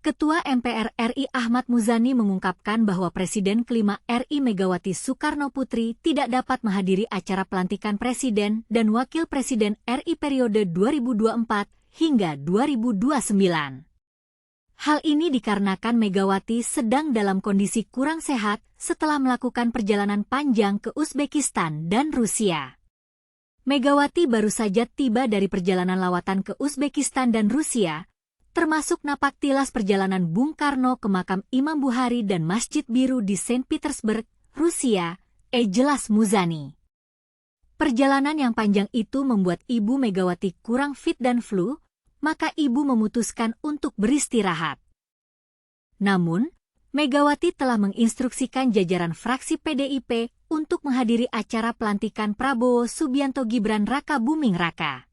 Ketua MPR RI Ahmad Muzani mengungkapkan bahwa Presiden kelima RI Megawati Soekarno Putri tidak dapat menghadiri acara pelantikan Presiden dan Wakil Presiden RI periode 2024 hingga 2029. Hal ini dikarenakan Megawati sedang dalam kondisi kurang sehat setelah melakukan perjalanan panjang ke Uzbekistan dan Rusia. Megawati baru saja tiba dari perjalanan lawatan ke Uzbekistan dan Rusia, termasuk napaktilas perjalanan Bung Karno ke makam Imam Bukhari dan Masjid Biru di Saint Petersburg, Rusia, jelas Muzani. Perjalanan yang panjang itu membuat Ibu Megawati kurang fit dan flu, maka Ibu memutuskan untuk beristirahat. Namun, Megawati telah menginstruksikan jajaran fraksi PDIP untuk menghadiri acara pelantikan Prabowo Subianto Gibran Raka Buming Raka.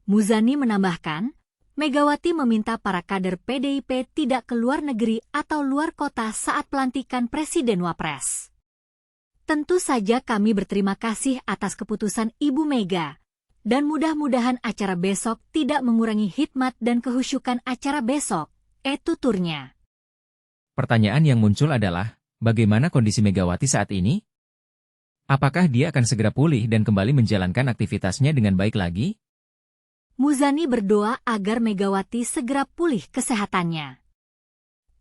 Muzani menambahkan, Megawati meminta para kader PDIP tidak ke luar negeri atau luar kota saat pelantikan Presiden Wapres. Tentu saja kami berterima kasih atas keputusan Ibu Mega, dan mudah-mudahan acara besok tidak mengurangi hikmat dan kehusyukan acara besok, tuturnya. Pertanyaan yang muncul adalah, bagaimana kondisi Megawati saat ini? Apakah dia akan segera pulih dan kembali menjalankan aktivitasnya dengan baik lagi? Muzani berdoa agar Megawati segera pulih kesehatannya.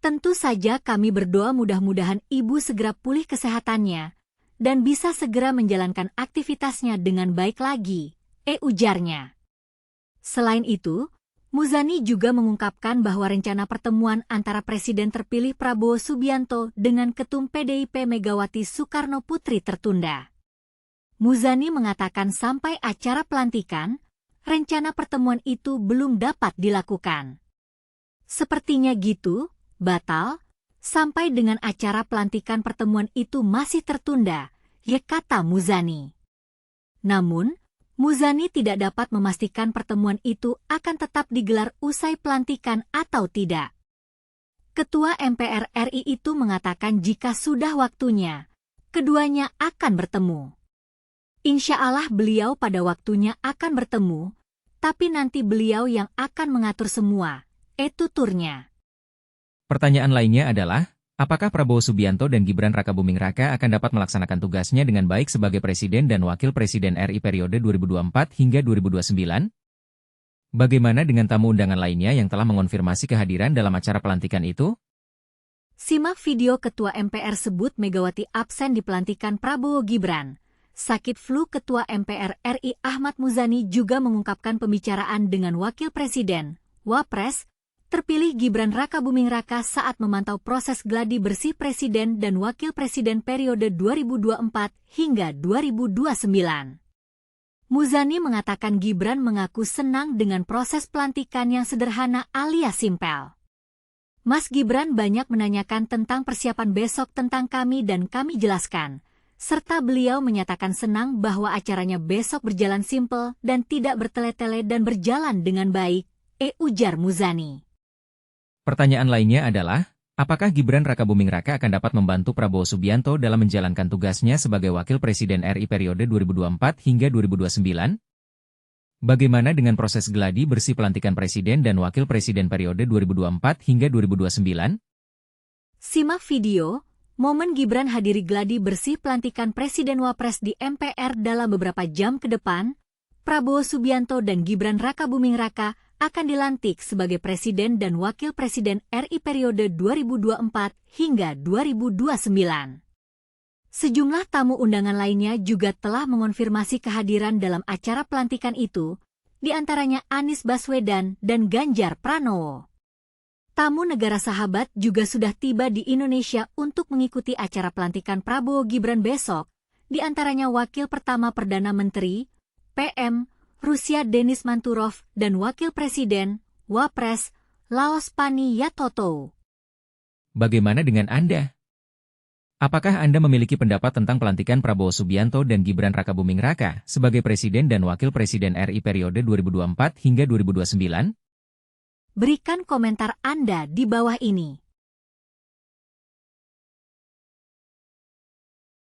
Tentu saja kami berdoa mudah-mudahan Ibu segera pulih kesehatannya dan bisa segera menjalankan aktivitasnya dengan baik lagi, ujarnya. Selain itu, Muzani juga mengungkapkan bahwa rencana pertemuan antara Presiden terpilih Prabowo Subianto dengan Ketum PDIP Megawati Soekarno Putri tertunda. Muzani mengatakan sampai acara pelantikan, rencana pertemuan itu belum dapat dilakukan. Sepertinya gitu, batal, sampai dengan acara pelantikan pertemuan itu masih tertunda, kata Muzani. Namun, Muzani tidak dapat memastikan pertemuan itu akan tetap digelar usai pelantikan atau tidak. Ketua MPR RI itu mengatakan jika sudah waktunya, keduanya akan bertemu. Insya Allah beliau pada waktunya akan bertemu, tapi nanti beliau yang akan mengatur semua, tuturnya. Pertanyaan lainnya adalah, apakah Prabowo Subianto dan Gibran Raka Buming Raka akan dapat melaksanakan tugasnya dengan baik sebagai Presiden dan Wakil Presiden RI periode 2024 hingga 2029? Bagaimana dengan tamu undangan lainnya yang telah mengonfirmasi kehadiran dalam acara pelantikan itu? Simak video Ketua MPR sebut Megawati absen di pelantikan Prabowo Gibran. Sakit flu Ketua MPR RI Ahmad Muzani juga mengungkapkan pembicaraan dengan Wakil Presiden, Wapres, terpilih Gibran Raka Buming Raka saat memantau proses gladi bersih Presiden dan Wakil Presiden periode 2024 hingga 2029. Muzani mengatakan Gibran mengaku senang dengan proses pelantikan yang sederhana alias simpel. Mas Gibran banyak menanyakan tentang persiapan besok tentang kami dan kami jelaskan, serta beliau menyatakan senang bahwa acaranya besok berjalan simpel dan tidak bertele-tele dan berjalan dengan baik, ujar Muzani. Pertanyaan lainnya adalah, apakah Gibran Raka Buming Raka akan dapat membantu Prabowo Subianto dalam menjalankan tugasnya sebagai Wakil Presiden RI periode 2024 hingga 2029? Bagaimana dengan proses gladi bersih pelantikan Presiden dan Wakil Presiden periode 2024 hingga 2029? Simak video, momen Gibran hadiri gladi bersih pelantikan Presiden Wapres di MPR dalam beberapa jam ke depan. Prabowo Subianto dan Gibran Raka Buming Raka akan dilantik sebagai Presiden dan Wakil Presiden RI periode 2024 hingga 2029. Sejumlah tamu undangan lainnya juga telah mengonfirmasi kehadiran dalam acara pelantikan itu, di antaranya Anies Baswedan dan Ganjar Pranowo. Tamu negara sahabat juga sudah tiba di Indonesia untuk mengikuti acara pelantikan Prabowo Gibran besok, di antaranya Wakil Pertama Perdana Menteri, PM, Rusia Denis Manturov, dan Wakil Presiden, Wapres, Laos Pani Yathoto. Bagaimana dengan Anda? Apakah Anda memiliki pendapat tentang pelantikan Prabowo Subianto dan Gibran Raka Buming Raka sebagai Presiden dan Wakil Presiden RI periode 2024 hingga 2029? Berikan komentar Anda di bawah ini.